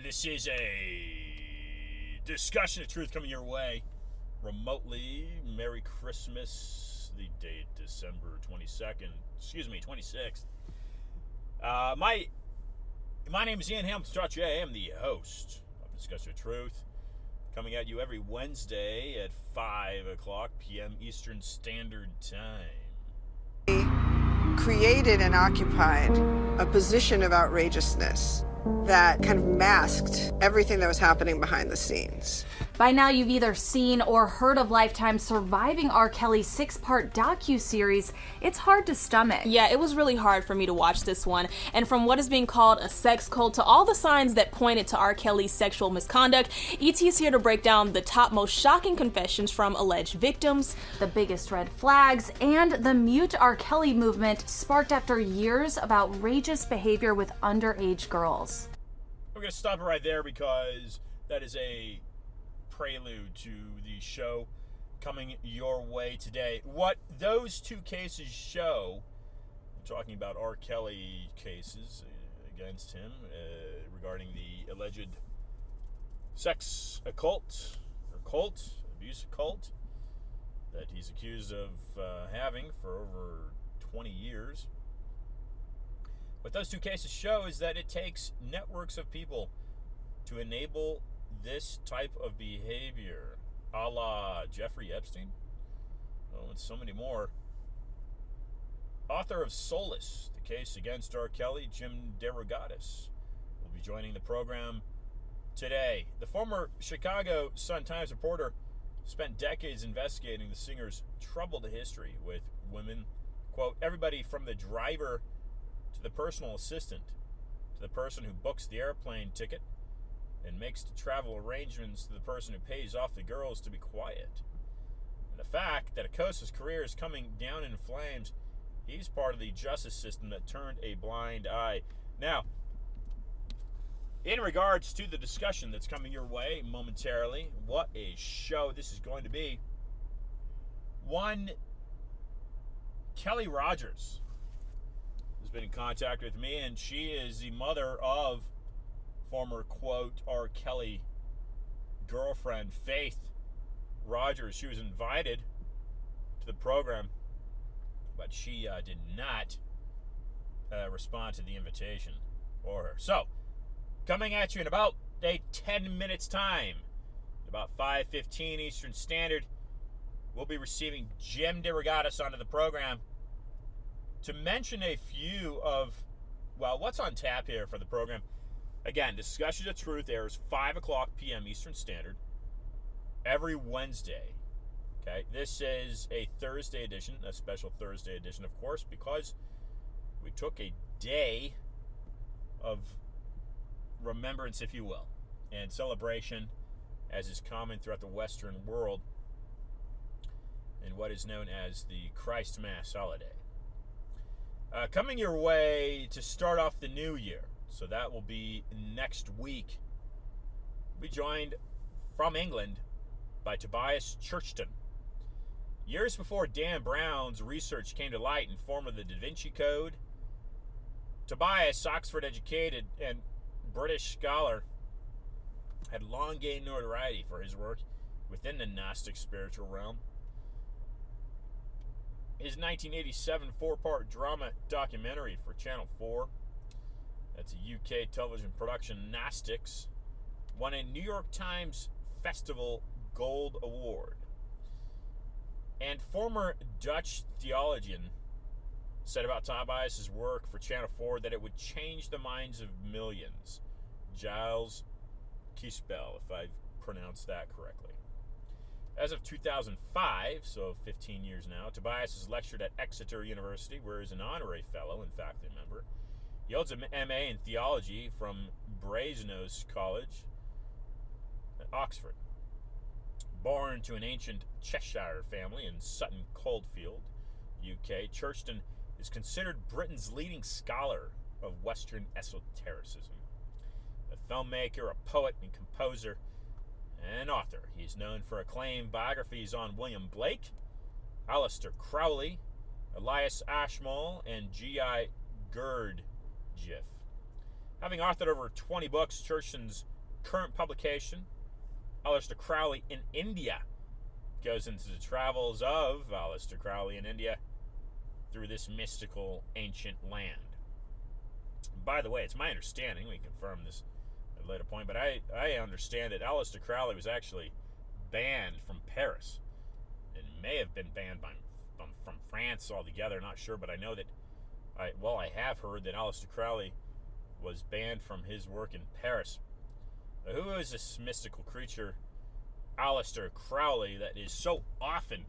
This is a discussion of truth coming your way remotely. Merry Christmas. The date, December 26th. My name is Ian Hamilton Trottier. I am the host of Discussion of Truth, coming at you every Wednesday at 5 o'clock p.m. Eastern Standard Time. Created and occupied a position of outrageousness that kind of masked everything that was happening behind the scenes. By now, you've either seen or heard of Lifetime's Surviving R.Kelly 6-part docu-series. It's hard to stomach. Yeah, it was really hard for me to watch this one. And from what is being called a sex cult to all the signs that pointed to R. Kelly's sexual misconduct, E.T. is here to break down the top most shocking confessions from alleged victims, the biggest red flags, and the Mute R. Kelly movement sparked after years of outrageous behavior with underage girls. We're going to stop it right there because that is a prelude to the show coming your way today. What those two cases show, I'm talking about R. Kelly cases against him regarding the alleged sex occult or cult, abuse cult that he's accused of having for over 20 years. What those two cases show is that it takes networks of people to enable this type of behavior, a la Jeffrey Epstein, and so many more. Author of Soulless, the case against R. Kelly, Jim DeRogatis, will be joining the program today. The former Chicago Sun-Times reporter spent decades investigating the singer's troubled history with women, quote, everybody from the driver to the personal assistant to the person who books the airplane ticket and makes the travel arrangements to the person who pays off the girls to be quiet. And the fact that Acosta's career is coming down in flames, he's part of the justice system that turned a blind eye. Now, in regards to the discussion that's coming your way momentarily, what a show this is going to be. One, Kelly Rogers has been in contact with me, and she is the mother of former, quote, R. Kelly girlfriend, Faith Rogers. She was invited to the program, but she did not respond to the invitation for her. So, coming at you in about 10 minutes time, about 5:15 Eastern Standard, we'll be receiving Jim DeRogatis onto the program to mention a few of, well, what's on tap here for the program. Again, Discussions of Truth airs 5 o'clock p.m. Eastern Standard every Wednesday. Okay, this is a Thursday edition, a special Thursday edition, of course, because we took a day of remembrance, if you will, and celebration, as is common throughout the Western world, in what is known as the Christ Mass holiday. Coming your way to start off the new year, so that will be next week. We'll be joined from England by Tobias Churchton. Years before Dan Brown's research came to light in form of the Da Vinci Code, Tobias, Oxford-educated and British scholar, had long gained notoriety for his work within the Gnostic spiritual realm. His 1987 4-part drama documentary for Channel 4, that's a UK television production, Gnostics, won a New York Times Festival Gold Award. And former Dutch theologian said about Tobias' work for Channel 4 that it would change the minds of millions. Giles Kispel, if I've pronounced that correctly. As of 2005, so 15 years now, Tobias has lectured at Exeter University, where he's an honorary fellow and faculty member. He holds an MA in theology from Brasenose College, Oxford. Born to an ancient Cheshire family in Sutton Coldfield, UK, Churchton is considered Britain's leading scholar of Western esotericism. A filmmaker, a poet and composer, and author. He's known for acclaimed biographies on William Blake, Aleister Crowley, Elias Ashmole, and G.I. Gurdjieff. Having authored over 20 books, Churchton's current publication, Aleister Crowley in India, goes into the travels of Aleister Crowley in India through this mystical ancient land. By the way, it's my understanding, we confirm this at a later point, but I understand that Aleister Crowley was actually banned from Paris. It may have been banned from France altogether, not sure, but I know that I have heard that Aleister Crowley was banned from his work in Paris. Who is this mystical creature, Aleister Crowley, that is so often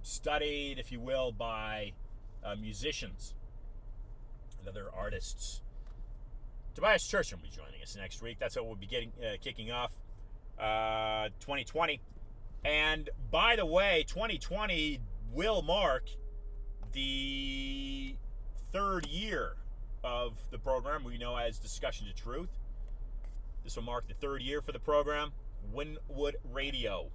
studied, if you will, by musicians and other artists? Tobias Churchton will be joining us next week. That's what we'll be kicking off 2020. And by the way, 2020 will mark the third year of the program we know as Discussion to Truth. This will mark the third year for the program, WynwoodRadio.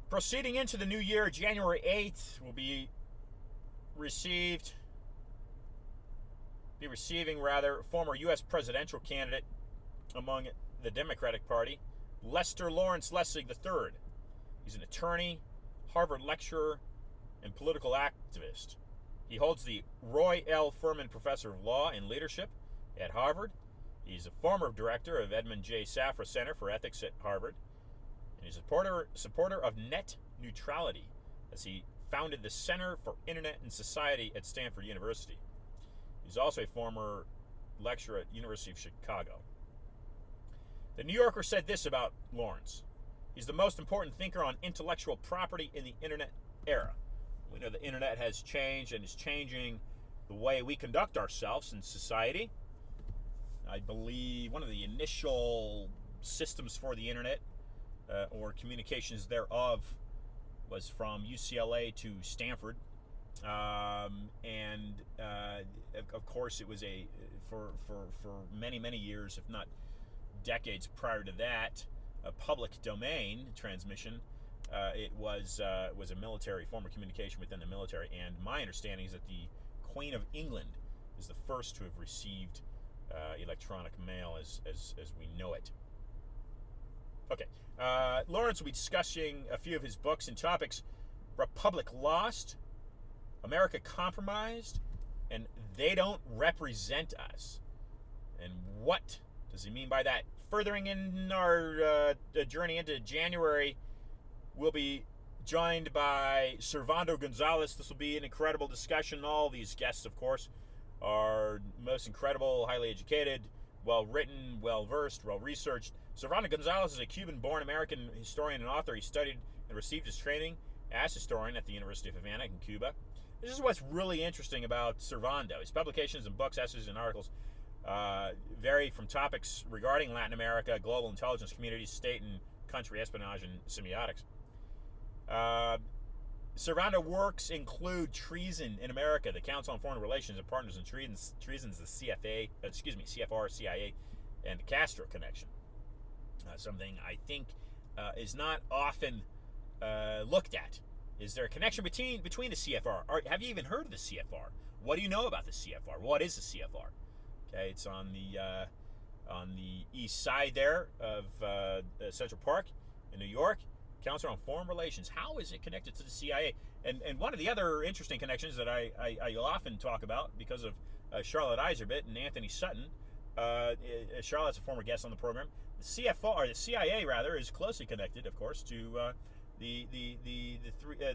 Proceeding into the new year, January 8th, will be receiving former U.S. presidential candidate among the Democratic Party, Lester Lawrence Lessig III. He's an attorney, Harvard lecturer, and political activist. He holds the Roy L. Furman Professor of Law and Leadership at Harvard. He's a former director of Edmund J. Safra Center for Ethics at Harvard. And he's a supporter of net neutrality, as he founded the Center for Internet and Society at Stanford University. He's also a former lecturer at University of Chicago. The New Yorker said this about Lawrence: he's the most important thinker on intellectual property in the Internet era. We know the Internet has changed and is changing the way we conduct ourselves in society. I believe one of the initial systems for the Internet or communications thereof was from UCLA to Stanford. And of course it was for many years, if not decades prior to that, a public domain transmission. It was a military form of communication within the military, and my understanding is that the Queen of England is the first to have received electronic mail as we know it. Okay, Lawrence will be discussing a few of his books and topics: Republic Lost, America Compromised, and They Don't Represent Us. And what does he mean by that? Furthering in our journey into January, we'll be joined by Servando Gonzalez. This will be an incredible discussion. All these guests, of course, are most incredible, highly educated, well-written, well-versed, well-researched. Servando Gonzalez is a Cuban-born American historian and author. He studied and received his training as historian at the University of Havana in Cuba. This is what's really interesting about Servando. His publications and books, essays, and articles vary from topics regarding Latin America, global intelligence communities, state and country espionage, and semiotics. Servando works include Treason in America, the Council on Foreign Relations and Partners in Treasons, the CFR, CIA, and the Castro connection. Something I think is not often looked at. Is there a connection between the CFR? Have you even heard of the CFR? What do you know about the CFR? What is the CFR? Okay, it's on the east side there of Central Park in New York. Council on Foreign Relations. How is it connected to the CIA? And one of the other interesting connections that I often talk about because of Charlotte Iserbit and Anthony Sutton. Charlotte's a former guest on the program. The CIA rather, is closely connected, of course, to the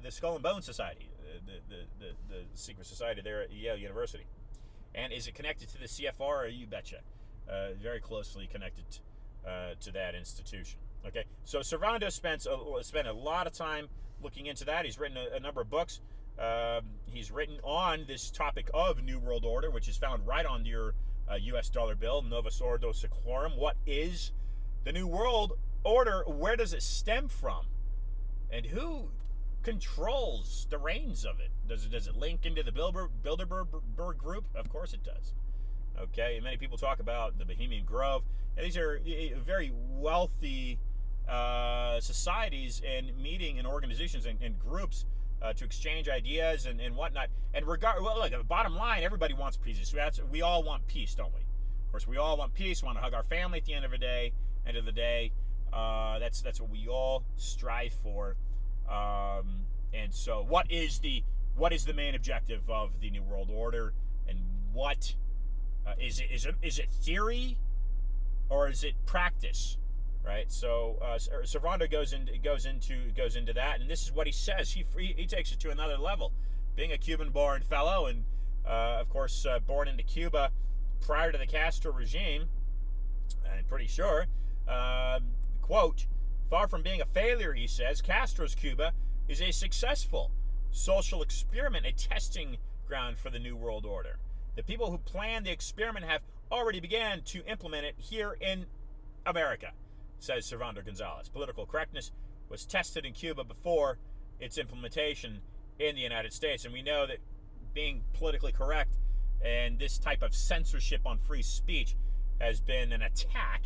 Skull and Bone Society, the secret society there at Yale University. And is it connected to the CFR? You betcha. very closely connected to that institution. Okay, so Servando spent a lot of time looking into that. He's written a number of books. He's written on this topic of New World Order, which is found right on your U.S. dollar bill, Novus Ordo Seclorum. What is the New World Order? Where does it stem from? And who controls the reins of it? Does it link into the Bilderberg group? Of course it does. Okay, and many people talk about the Bohemian Grove. And these are very wealthy societies and meeting and organizations and groups to exchange ideas and whatnot. And look, the bottom line, everybody wants peace. We all want peace, don't we? Of course, we all want peace. We want to hug our family at the end of the day. That's what we all strive for. And so, what is the main objective of the New World Order, and what is it theory or is it practice? Right, so Servando goes into that, and this is what he says. He takes it to another level. Being a Cuban-born fellow, and of course born into Cuba prior to the Castro regime, I'm pretty sure. Quote: "Far from being a failure," he says, "Castro's Cuba is a successful social experiment, a testing ground for the New World Order. The people who planned the experiment have already began to implement it here in America," says Servando Gonzalez. Political correctness was tested in Cuba before its implementation in the United States. And we know that being politically correct and this type of censorship on free speech has been an attack,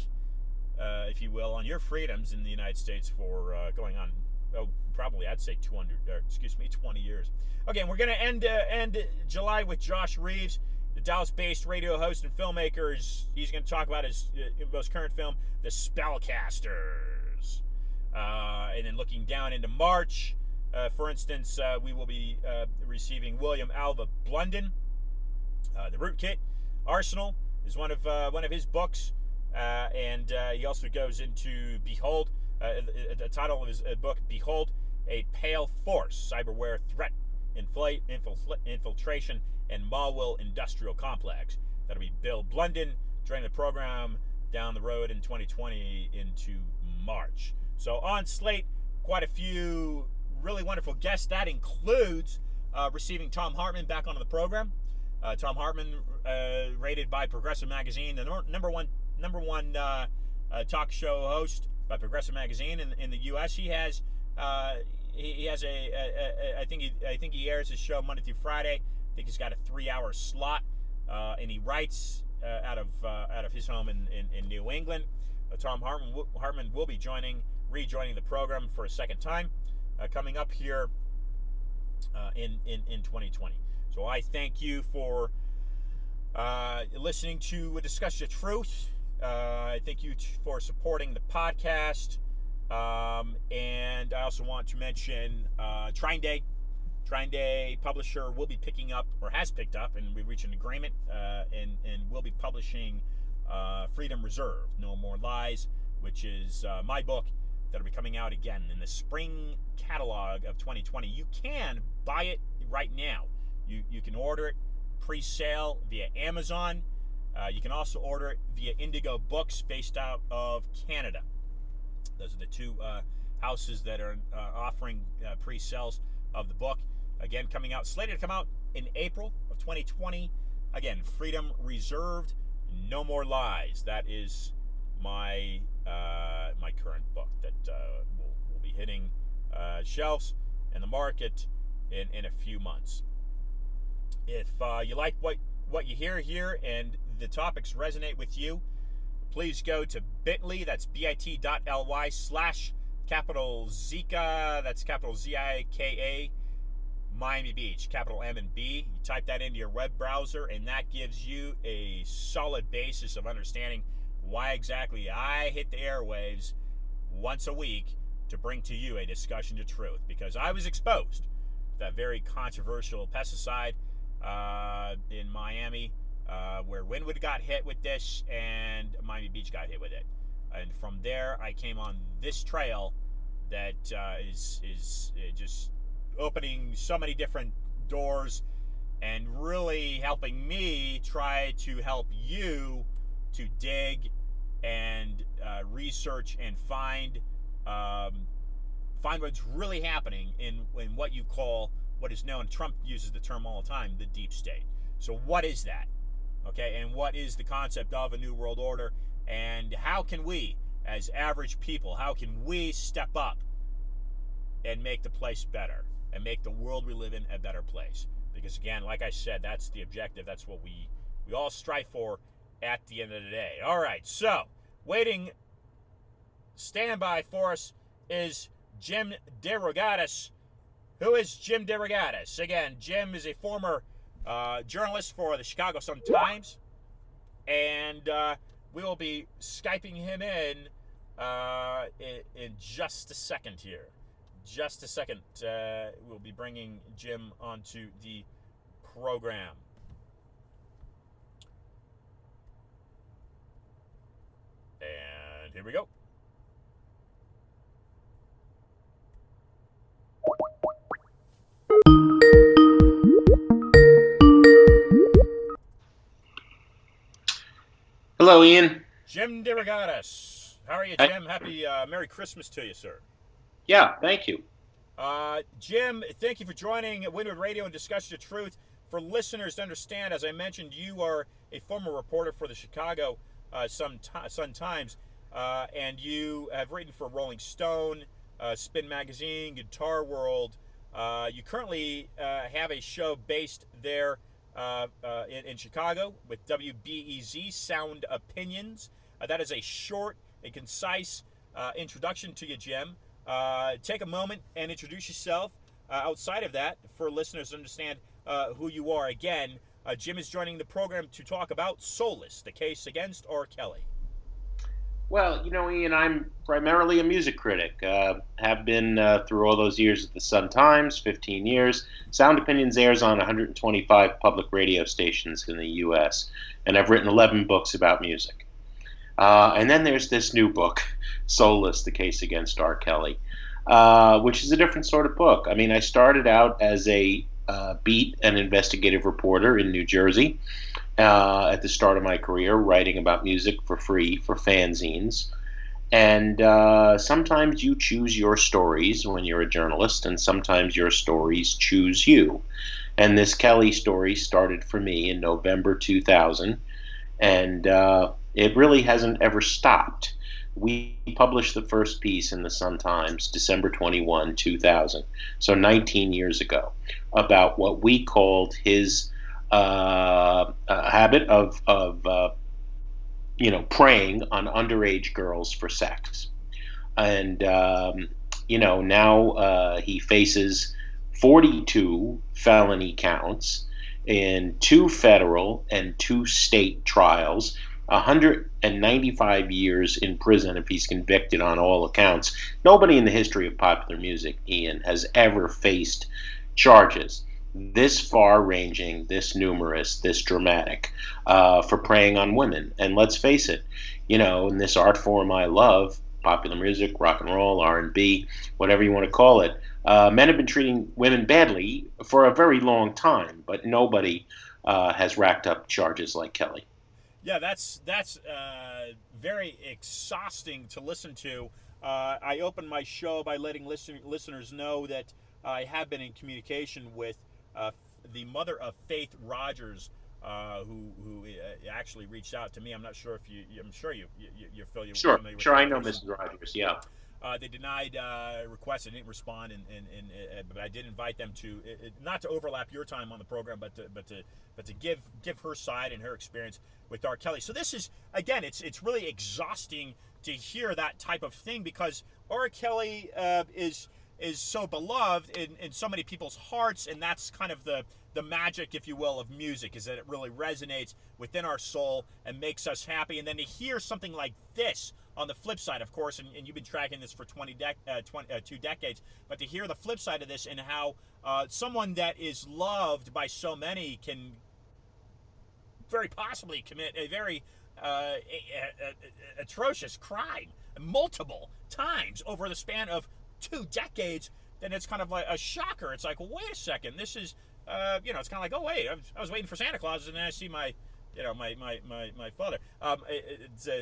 if you will, on your freedoms in the United States for going on, probably I'd say 20 years. Okay, and we're going to end July with Josh Reeves, the Dallas-based radio host and filmmaker. He's going to talk about his most current film, The Spellcasters. And then looking down into March, for instance, we will be receiving William Alva Blunden. The Rootkit Arsenal is one of his books, and he also goes into Behold. The title of his book, Behold, A Pale Force: Cyberware Threat, Infiltration, and Malwell Industrial Complex. That'll be Bill Blunden during the program down the road in 2020 into March. So on slate, quite a few really wonderful guests. That includes receiving Thom Hartmann back onto the program. Thom Hartmann, rated by Progressive Magazine, the number one talk show host by Progressive Magazine in the U.S. He has I think he airs his show Monday through Friday. I think he's got a 3-hour slot, and he writes out of his home in New England. Thom Hartmann will be rejoining the program for a second time, coming up here in 2020. So I thank you for listening to Discuss the Truth. I thank you for supporting the podcast. And I also want to mention Trine Day. Trine Day publisher will be picking up, or has picked up, and we've reached an agreement, and will be publishing Freedom Reserved, No More Lies, which is my book that'll be coming out again in the spring catalog of 2020. You can buy it right now. You can order it pre-sale via Amazon. You can also order it via Indigo Books, based out of Canada. Those are the two houses that are offering pre-sales of the book. Again, slated to come out in April of 2020. Again, Freedom Reserved, No More Lies. That is my current book that will be hitting shelves and the market in a few months. If you like what you hear here and the topics resonate with you, please go to bit.ly, that's bit.ly /capital Zika, that's capital Zika, Miami Beach, capital M and B. You type that into your web browser, and that gives you a solid basis of understanding why exactly I hit the airwaves once a week to bring to you a discussion to truth. Because I was exposed to that very controversial pesticide in Miami, where Wynwood got hit with this and Miami Beach got hit with it. And from there, I came on this trail that is just opening so many different doors and really helping me try to help you to dig and research and find what's really happening in what you call, what is known, Trump uses the term all the time, the deep state. So what is that? Okay, and what is the concept of a new world order, and how can we, as average people, how can we step up and make the place better and make the world we live in a better place? Because again, like I said, that's the objective. That's what we all strive for at the end of the day. All right, so waiting, standby for us is Jim DeRogatis. Who is Jim DeRogatis? Again, Jim is a former journalist for the Chicago Sun-Times, and we will be Skyping him in just a second here. Just a second. We'll be bringing Jim onto the program. And here we go. Hello, Ian. Jim DeRogatis. How are you, Jim? Happy Merry Christmas to you, sir. Yeah, thank you. Jim, thank you for joining WynwoodRadio and Discussion of Truth. For listeners to understand, as I mentioned, you are a former reporter for the Chicago Sun-Times, and you have written for Rolling Stone, Spin Magazine, Guitar World. You currently have a show based there in Chicago with WBEZ, Sound Opinions. That is a short, a concise introduction to you, Jim. Take a moment and introduce yourself. Outside of that, for listeners to understand who you are. Again, Jim is joining the program to talk about Soulless, the case against R.Kelly. Well, Ian, I'm primarily a music critic. Have been through all those years at the Sun-Times, 15 years. Sound Opinions airs on 125 public radio stations in the U.S., and I've written 11 books about music. And then there's this new book, Soulless, the case against R.Kelly, which is a different sort of book. I mean, I started out as a beat and investigative reporter in New Jersey at the start of my career, writing about music for free for fanzines. And sometimes you choose your stories when you're a journalist, and sometimes your stories choose you. And this Kelly story started for me in November 2000, and it really hasn't ever stopped. We published the first piece in the Sun-Times December 21, 2000, so 19 years ago, about what we called his habit of preying on underage girls for sex. And, now he faces 42 felony counts in 2 federal and 2 state trials, 195 years in prison if he's convicted on all accounts. Nobody in the history of popular music, Ian, has ever faced charges this far-ranging, this numerous, this dramatic, for preying on women. And let's face it, in this art form I love, popular music, rock and roll, R&B, whatever you want to call it, men have been treating women badly for a very long time, but nobody has racked up charges like Kelly. Yeah, that's very exhausting to listen to. I opened my show by letting listeners know that I have been in communication with the mother of Faith Rogers, who actually reached out to me. I'm not sure if I'm sure you're familiar. Sure, with sure, I know person. Mrs. Rogers. Yeah. They denied requests. I didn't respond, but I did invite them to not to overlap your time on the program, but to give her side and her experience with R.Kelly. So this is, again, it's really exhausting to hear that type of thing, because R.Kelly is so beloved in so many people's hearts, and that's kind of the magic, if you will, of music, is that it really resonates within our soul and makes us happy. And then to hear something like this on the flip side, of course, and you've been tracking this for 2 decades, but to hear the flip side of this and how someone that is loved by so many can very possibly commit a very atrocious crime multiple times over the span of 2 decades, then it's kind of like a shocker. It's like, well, wait a second, this is, it's kind of like, oh wait, I was waiting for Santa Claus, and then I see my my father.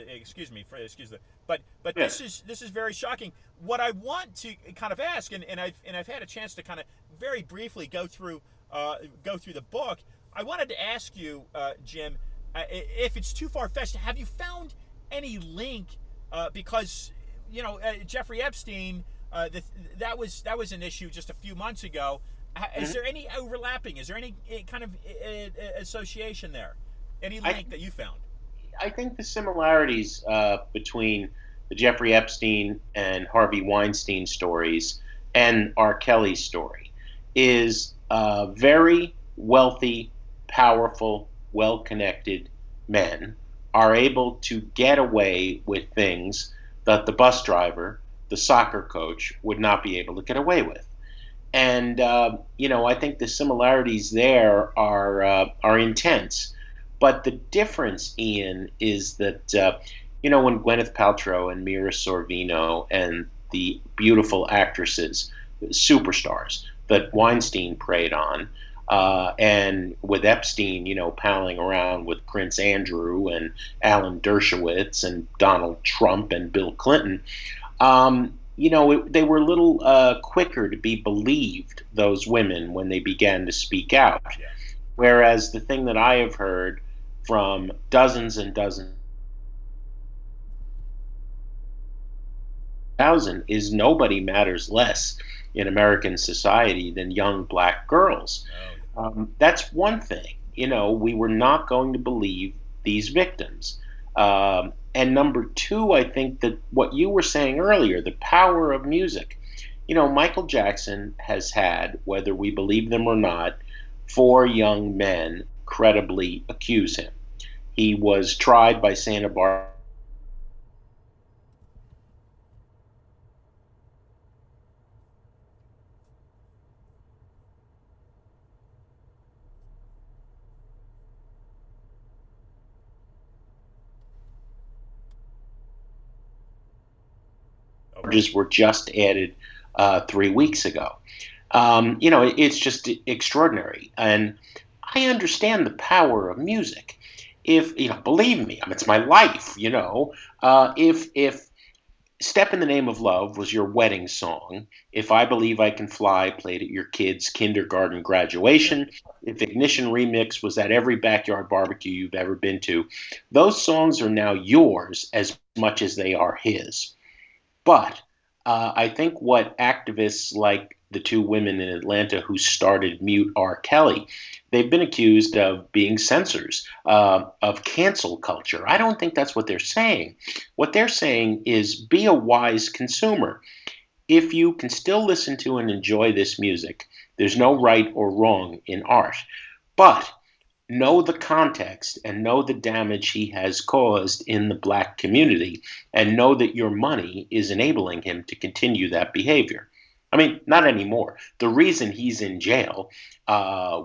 Excuse the, but Yeah. this is very shocking. What I want to kind of ask, and I've had a chance to kind of very briefly go through the book. I wanted to ask you, Jim, if it's too far fetched, have you found any link? Because Jeffrey Epstein, that was an issue just a few months ago. Is there any overlapping? Is there any kind of association there? Any link that you found? I think the similarities between the Jeffrey Epstein and Harvey Weinstein stories and R. Kelly's story is very wealthy, powerful, well-connected men are able to get away with things that the bus driver, the soccer coach, would not be able to get away with. And I think the similarities there are intense. But the difference, Ian, is that when Gwyneth Paltrow and Mira Sorvino and the beautiful actresses, superstars that Weinstein preyed on, and with Epstein, palling around with Prince Andrew and Alan Dershowitz and Donald Trump and Bill Clinton, they were a little quicker to be believed, those women, when they began to speak out. Yeah. Whereas the thing that I have heard from dozens and dozens is nobody matters less in American society than young black girls. That's one thing. We were not going to believe these victims. And number two, I think that what you were saying earlier, the power of music. Michael Jackson has had, whether we believe them or not, 4 young men credibly accuse him. He was tried by Santa Barbara. Charges were just added 3 weeks ago. It's just extraordinary. And I understand the power of music. If, believe me, it's my life, if Step in the Name of Love was your wedding song, if I Believe I Can Fly played at your kid's kindergarten graduation, if Ignition Remix was at every backyard barbecue you've ever been to, those songs are now yours as much as they are his. But I think what activists like the 2 women in Atlanta who started Mute R. Kelly, they've been accused of being censors, of cancel culture. I don't think that's what they're saying. What they're saying is be a wise consumer. If you can still listen to and enjoy this music, there's no right or wrong in art. But know the context and know the damage he has caused in the black community, and know that your money is enabling him to continue that behavior. Not anymore. The reason he's in jail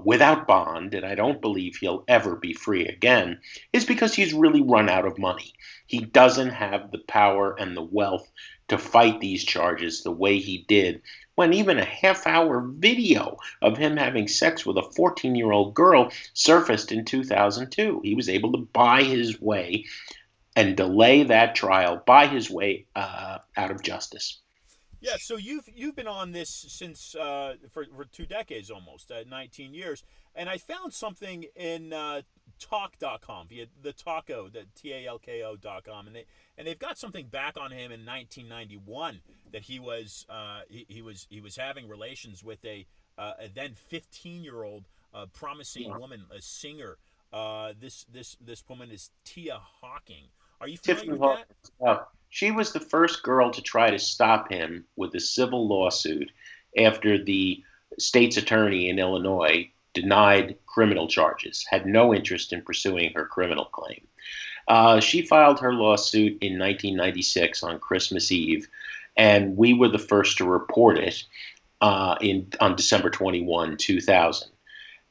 without bond, and I don't believe he'll ever be free again, is because he's really run out of money. He doesn't have the power and the wealth to fight these charges the way he did when even a half-hour video of him having sex with a 14-year-old girl surfaced in 2002. He was able to buy his way and delay that trial, buy his way out of justice. Yeah, so you've been on this since for 2 decades almost, 19 years, and I found something in talk.com via the Talko, the TALKO.com, and they've got something back on him in 1991 that he was having relations with a then 15-year-old promising woman, a singer. This woman is Tia Hawking. Are you familiar with that? She was the first girl to try to stop him with a civil lawsuit after the state's attorney in Illinois denied criminal charges, had no interest in pursuing her criminal claim. She filed her lawsuit in 1996 on Christmas Eve, and we were the first to report it on December 21, 2000.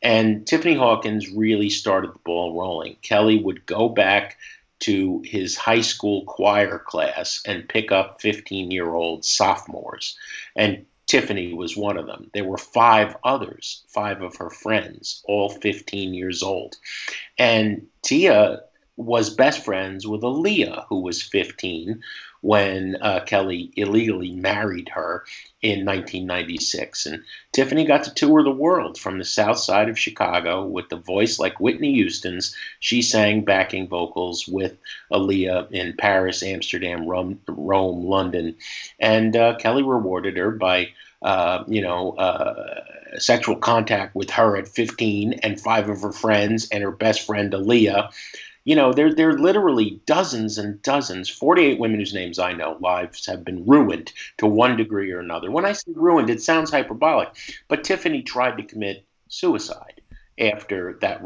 And Tiffany Hawkins really started the ball rolling. Kelly would go back to his high school choir class and pick up 15-year-old sophomores and Tiffany was one of them. There were 5 others, 5 of her friends, all 15 years old. And Tia was best friends with Aaliyah, who was 15 when Kelly illegally married her in 1996. And Tiffany got to tour the world from the south side of Chicago with a voice like Whitney Houston's. She sang backing vocals with Aaliyah in Paris, Amsterdam, Rome, London. And Kelly rewarded her by sexual contact with her at 15 and 5 of her friends and her best friend Aaliyah. There are literally dozens and dozens, 48 women whose names I know, lives have been ruined to one degree or another. When I say ruined, it sounds hyperbolic, but Tiffany tried to commit suicide after that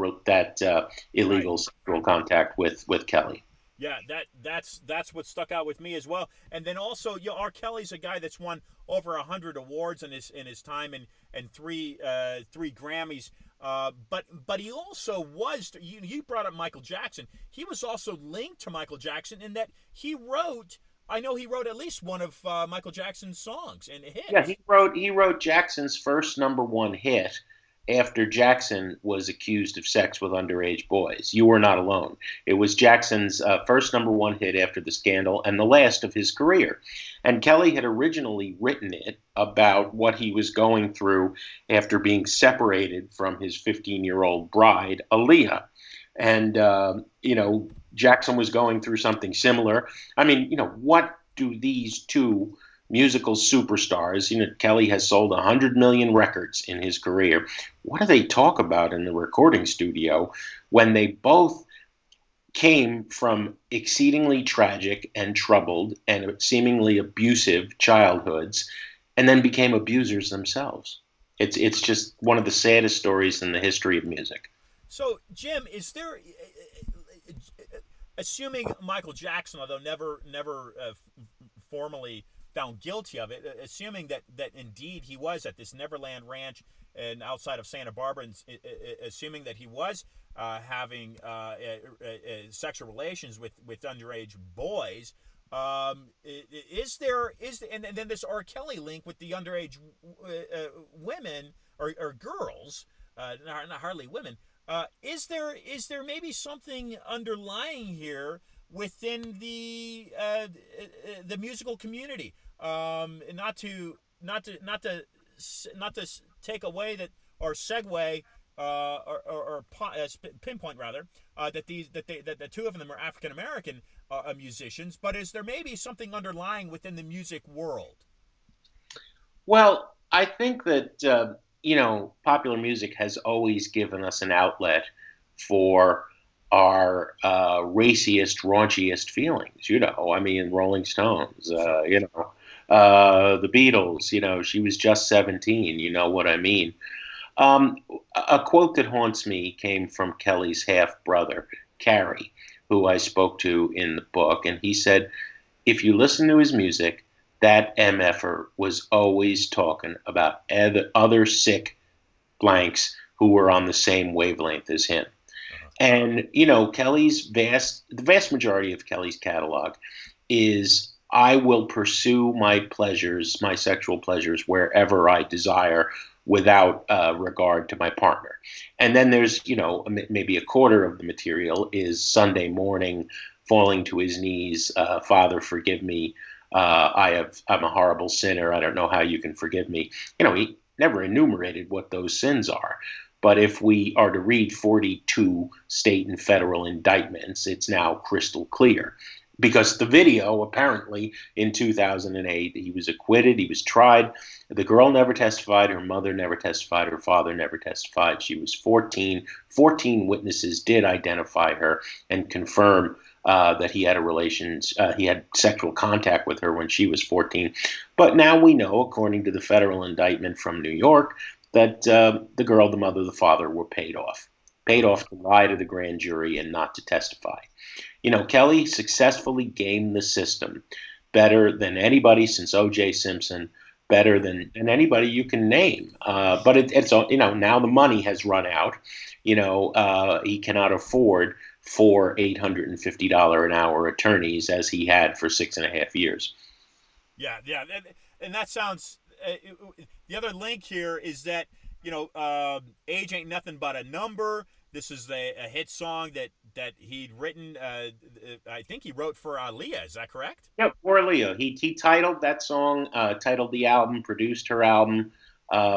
illegal sexual contact with Kelly. Yeah, that's what stuck out with me as well. And then also, R. Kelly's a guy that's won over 100 awards in his time and three Grammys. But he also was. You brought up Michael Jackson. He was also linked to Michael Jackson in that he wrote. I know he wrote at least one of Michael Jackson's songs and hits. Yeah, he wrote Jackson's first #1 hit after Jackson was accused of sex with underage boys. You Were Not Alone. It was Jackson's first #1 hit after the scandal and the last of his career. And Kelly had originally written it about what he was going through after being separated from his 15-year-old bride, Aaliyah. And, Jackson was going through something similar. I mean, what do these two musical superstars, Kelly has sold 100 million records in his career. What do they talk about in the recording studio when they both came from exceedingly tragic and troubled and seemingly abusive childhoods and then became abusers themselves? It's just one of the saddest stories in the history of music. So, Jim, is there, assuming Michael Jackson, although never formally found guilty of it, assuming that indeed he was at this Neverland Ranch and outside of Santa Barbara, and assuming that he was having sexual relations with underage boys, is there and then this R. Kelly link with the underage women or girls, not hardly women. Is there maybe something underlying here within the musical community? Not to take away that or segue or pinpoint rather that the two of them are African American musicians, but is there maybe something underlying within the music world? Well, I think that popular music has always given us an outlet for our raciest, raunchiest feelings. I mean, Rolling Stones, the Beatles, she was just 17, you know what I mean? A quote that haunts me came from Kelly's half-brother, Carrie, who I spoke to in the book, and he said, if you listen to his music, that MFer was always talking about other sick blanks who were on the same wavelength as him. And, the vast majority of Kelly's catalog is, I will pursue my pleasures, my sexual pleasures, wherever I desire without regard to my partner. And then there's, maybe a quarter of the material is Sunday morning, falling to his knees, Father, forgive me. I'm a horrible sinner. I don't know how you can forgive me. He never enumerated what those sins are. But if we are to read 42 state and federal indictments, it's now crystal clear. Because the video, apparently, in 2008, he was acquitted, he was tried. The girl never testified, her mother never testified, her father never testified. She was 14. 14 witnesses did identify her and confirm that he had sexual contact with her when she was 14. But now we know, according to the federal indictment from New York, that the girl, the mother, the father were paid off to lie to the grand jury and not to testify. Kelly successfully gamed the system better than anybody since O.J. Simpson, better than anybody you can name. But it's now the money has run out. He cannot afford 4 $850 an hour attorneys as he had for 6.5 years. Yeah, and that sounds the other link here is that age ain't nothing but a number. This is a hit song that he'd written. I think he wrote for Aaliyah. Is that correct? Yeah, for Aaliyah. He titled that song, titled the album, produced her album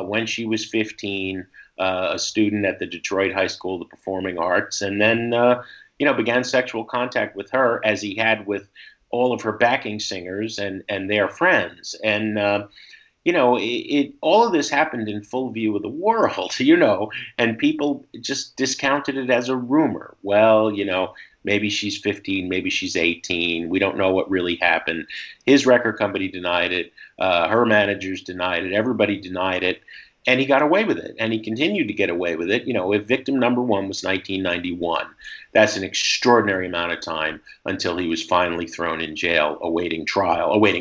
when she was 15, a student at the Detroit High School of the Performing Arts, and then began sexual contact with her as he had with all of her backing singers and their friends. And all of this happened in full view of the world, and people just discounted it as a rumor. Well, maybe she's 15, maybe she's 18. We don't know what really happened. His record company denied it. Her managers denied it. Everybody denied it. And he got away with it. And he continued to get away with it. If victim number one was 1991, that's an extraordinary amount of time until he was finally thrown in jail, awaiting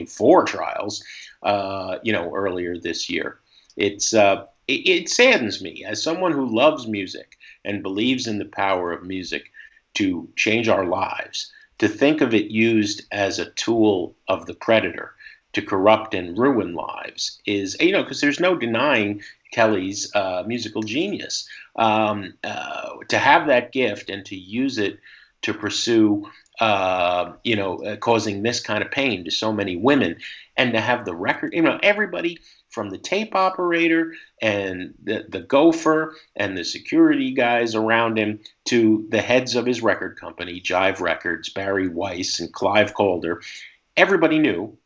4 trials, earlier this year. It saddens me as someone who loves music and believes in the power of music to change our lives, to think of it used as a tool of the predator to corrupt and ruin lives is, because there's no denying Kelly's musical genius. To have that gift and to use it to pursue, causing this kind of pain to so many women, and to have the record, everybody from the tape operator and the gopher and the security guys around him to the heads of his record company, Jive Records, Barry Weiss and Clive Calder, everybody knew.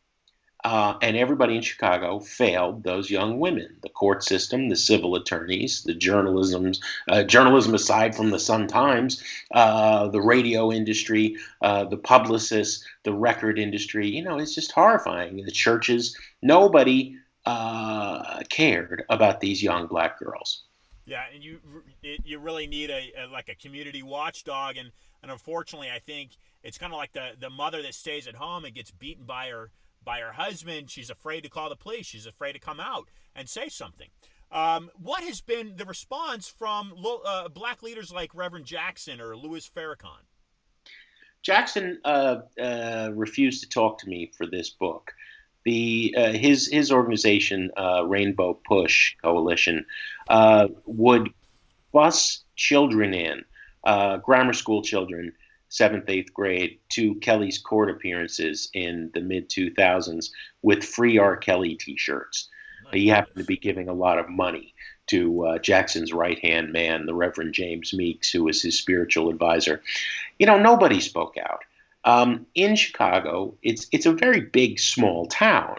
And everybody in Chicago failed those young women. The court system, the civil attorneys, the journalism aside from the Sun-Times, the radio industry, the publicists, the record industry. It's just horrifying. The churches, nobody cared about these young black girls. Yeah, and you really need a community watchdog, and unfortunately, I think it's kind of like the mother that stays at home and gets beaten by her husband. She's afraid to call the police. She's afraid to come out and say something. What has been the response from black leaders like Reverend Jackson or Louis Farrakhan? Jackson refused to talk to me for this book. His organization, Rainbow Push Coalition, would bus children in, grammar school children, 7th, 8th grade, to Kelly's court appearances in the mid-2000s with free R.Kelly T-shirts. He happened to be giving a lot of money to Jackson's right-hand man, the Reverend James Meeks, who was his spiritual advisor. Nobody spoke out. In Chicago, it's a very big, small town,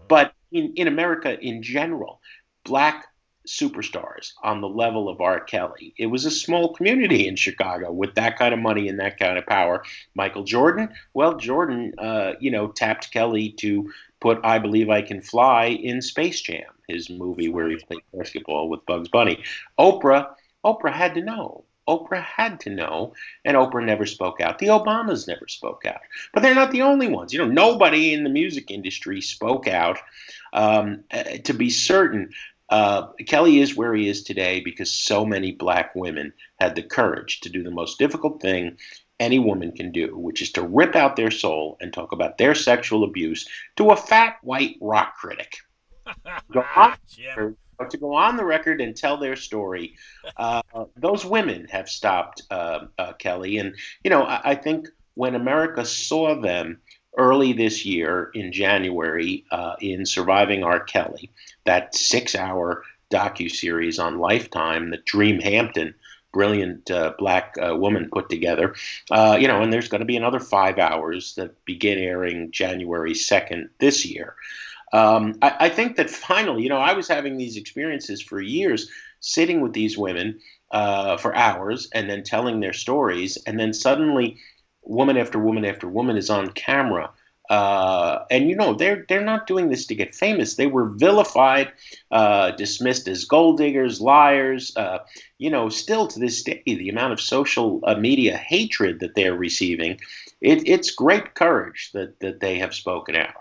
But in America in general, black superstars on the level of R.Kelly. It was a small community in Chicago with that kind of money and that kind of power. Michael Jordan, Jordan, tapped Kelly to put "I Believe I Can Fly" in Space Jam, his movie where he played basketball with Bugs Bunny. Oprah had to know. And Oprah never spoke out. The Obamas never spoke out. But they're not the only ones. Nobody in the music industry spoke out. To be certain, Kelly is where he is today because so many black women had the courage to do the most difficult thing any woman can do, which is to rip out their soul and talk about their sexual abuse to a fat white rock critic. To go on the record and tell their story. Those women have stopped Kelly. And, I think when America saw them early this year in January in Surviving R. Kelly, that 6-hour docuseries on Lifetime that Dream Hampton, brilliant black woman, put together, and there's going to be another 5 hours that begin airing January 2nd this year. I think that finally, I was having these experiences for years, sitting with these women for hours and then telling their stories, and then suddenly woman after woman after woman is on camera. And they're not doing this to get famous. They were vilified, dismissed as gold diggers, liars. Still to this day, the amount of social media hatred that they're receiving, it's great courage that they have spoken out.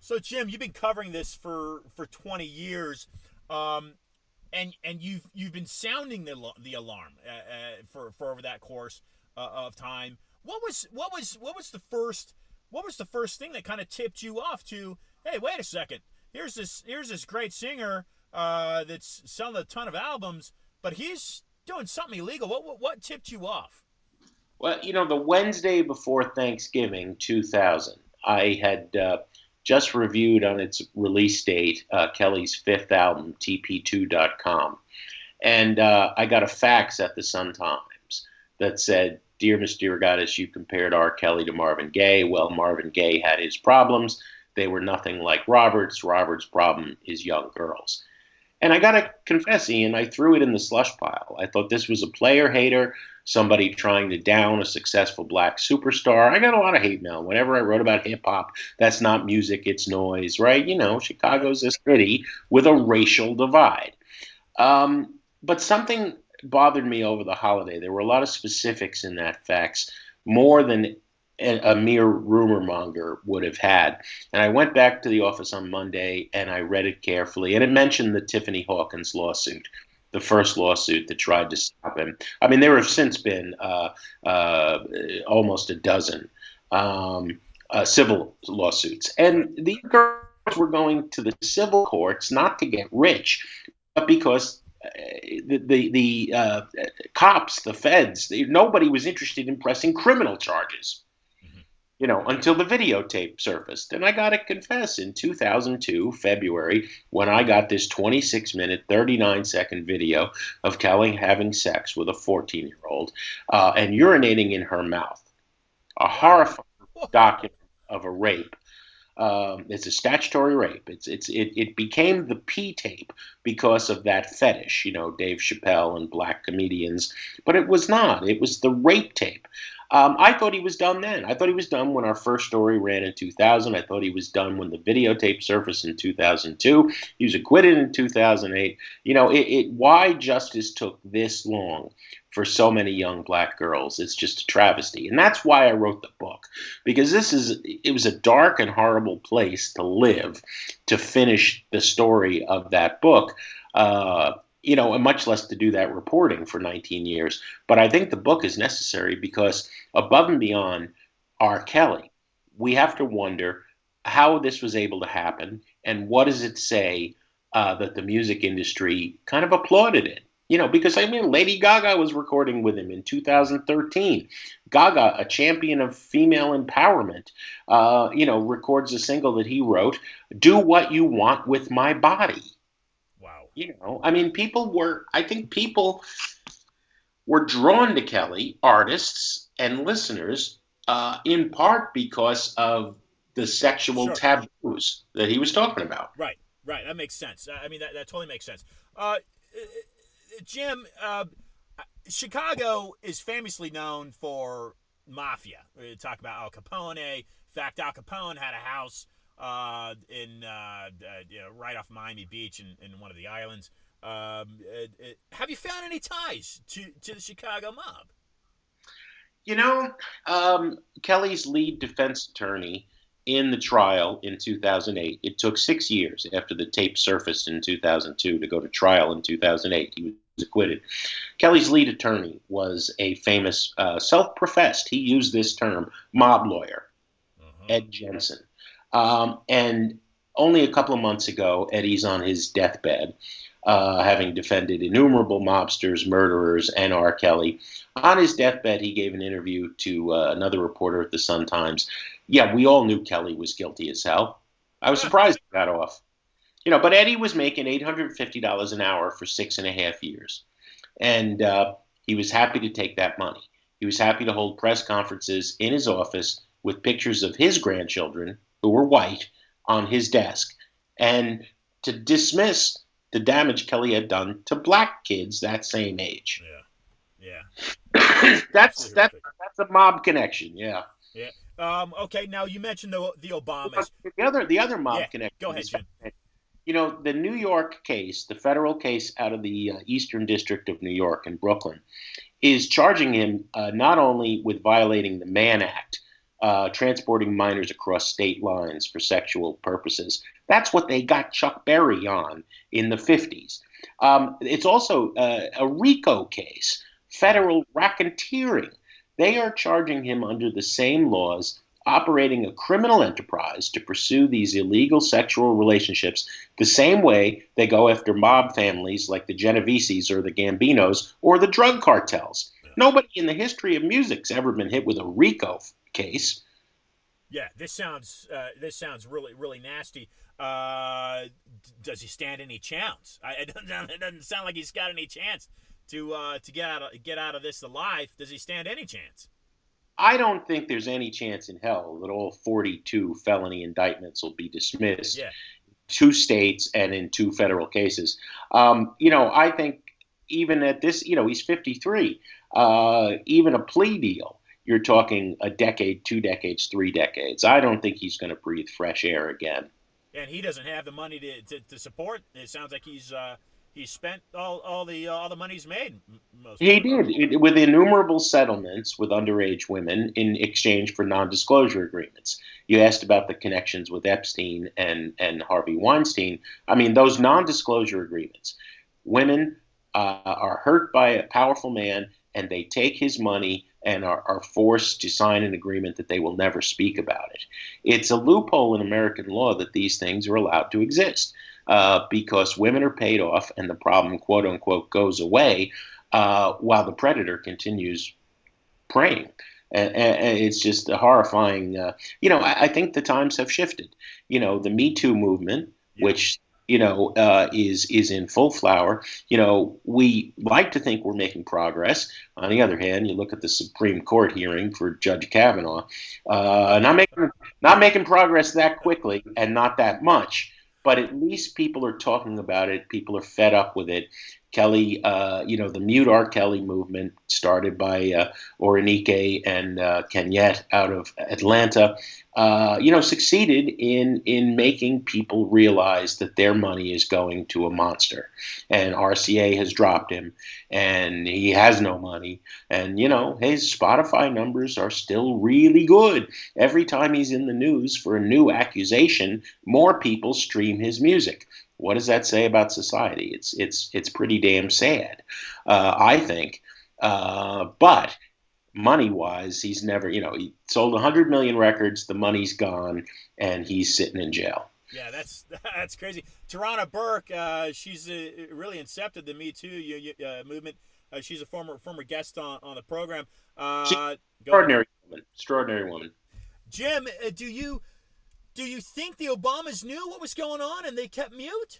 So, Jim, you've been covering this for 20 years, and you've been sounding the alarm for over that course of time. What was the first thing that kind of tipped you off to, hey, wait a second, here's this great singer that's selling a ton of albums, but he's doing something illegal. What tipped you off? Well, the Wednesday before Thanksgiving 2000, I had just reviewed on its release date Kelly's fifth album, TP2.com. And I got a fax at the Sun-Times that said, "Dear Mr. DeRogatis, you compared R.Kelly to Marvin Gaye. Well, Marvin Gaye had his problems. They were nothing like Robert's. Robert's problem is young girls." And I got to confess, Ian, I threw it in the slush pile. I thought this was a player hater, somebody trying to down a successful black superstar. I got a lot of hate mail. Whenever I wrote about hip-hop, that's not music, it's noise, right? Chicago's a city with a racial divide. But something bothered me over the holiday. There were a lot of specifics in that fax, more than a mere rumor monger would have had. And I went back to the office on Monday and I read it carefully. And it mentioned the Tiffany Hawkins lawsuit, the first lawsuit that tried to stop him. I mean, there have since been almost a dozen civil lawsuits. And these girls were going to the civil courts not to get rich, but because the cops, the feds, nobody was interested in pressing criminal charges, until the videotape surfaced. And I got to confess, in 2002, February, when I got this 26-minute, 39-second video of Kelly having sex with a 14-year-old and urinating in her mouth, a horrifying document of a rape. It's a statutory rape. It became the P tape because of that fetish, Dave Chappelle and black comedians. But it was not. It was the rape tape. I thought he was done then. I thought he was done when our first story ran in 2000. I thought he was done when the videotape surfaced in 2002. He was acquitted in 2008. Why justice took this long for so many young black girls, it's just a travesty. And that's why I wrote the book, because it was a dark and horrible place to live to finish the story of that book. And much less to do that reporting for 19 years. But I think the book is necessary because above and beyond R.Kelly, we have to wonder how this was able to happen and what does it say that the music industry kind of applauded it. Because Lady Gaga was recording with him in 2013. Gaga, a champion of female empowerment, records a single that he wrote, "Do What You Want With My Body." People were drawn to Kelly, artists and listeners, in part because of the sexual taboos that he was talking about. Right. That makes sense. That totally makes sense. Jim, Chicago is famously known for mafia. We talk about Al Capone. In fact, Al Capone had a house right off Miami Beach in one of the islands. Have you found any ties to the Chicago mob? Kelly's lead defense attorney in the trial in 2008, it took 6 years after the tape surfaced in 2002 to go to trial in 2008. He was acquitted. Kelly's lead attorney was a famous, self-professed, he used this term, mob lawyer, Ed Jensen. And only a couple of months ago, Eddie's on his deathbed, having defended innumerable mobsters, murderers, and R. Kelly. On his deathbed, he gave an interview to another reporter at the Sun-Times. Yeah, we all knew Kelly was guilty as hell. I was surprised he got off. But Eddie was making $850 an hour for 6.5 years. And he was happy to take that money. He was happy to hold press conferences in his office with pictures of his grandchildren, who were white, on his desk, and to dismiss the damage Kelly had done to black kids that same age. Yeah. That's a mob connection. Yeah. Okay. Now you mentioned the Obamas. The other mob connection. Go ahead, Jim. The New York case, the federal case out of the Eastern District of New York in Brooklyn, is charging him not only with violating the Mann Act, transporting minors across state lines for sexual purposes. That's what they got Chuck Berry on in the 50s. It's also a RICO case, federal racketeering. They are charging him under the same laws operating a criminal enterprise to pursue these illegal sexual relationships the same way they go after mob families like the Genoveses or the Gambinos or the drug cartels. Nobody in the history of music's ever been hit with a RICO case. Yeah, this sounds really, really nasty. Does he stand any chance? It doesn't sound like he's got any chance to get out of this alive. Does he stand any chance? I don't think there's any chance in hell that all 42 felony indictments will be dismissed. Yeah. 2 states and in 2 federal cases. I think even at this, he's 53. Even a plea deal, you're talking a decade, 2 decades, 3 decades. I don't think he's going to breathe fresh air again. And he doesn't have the money to support. It sounds like he's spent all the money he's made. He did, with innumerable settlements with underage women in exchange for non-disclosure agreements. You asked about the connections with Epstein and Harvey Weinstein. I mean, those non-disclosure agreements. Women are hurt by a powerful man, and they take his money and are forced to sign an agreement that they will never speak about it. It's a loophole in American law that these things are allowed to exist. Because women are paid off and the problem, quote unquote, goes away while the predator continues preying. And it's just a horrifying, I think the times have shifted. The Me Too movement, which, is in full flower. We like to think we're making progress. On the other hand, you look at the Supreme Court hearing for Judge Kavanaugh, not making progress that quickly and not that much. But at least people are talking about it. People are fed up with it. Kelly, the Mute R.Kelly movement started by Orenike and Kenyette out of Atlanta, succeeded in making people realize that their money is going to a monster. And RCA has dropped him, and he has no money. And, his Spotify numbers are still really good. Every time he's in the news for a new accusation, more people stream his music. What does that say about society? It's pretty damn sad, I think. But money-wise, he's never, he sold 100 million records, the money's gone, and he's sitting in jail. Yeah, that's crazy. Tarana Burke, she's really incepted the Me Too movement. She's a former guest on the program. Extraordinary woman. Jim, do you think the Obamas knew what was going on and they kept mute?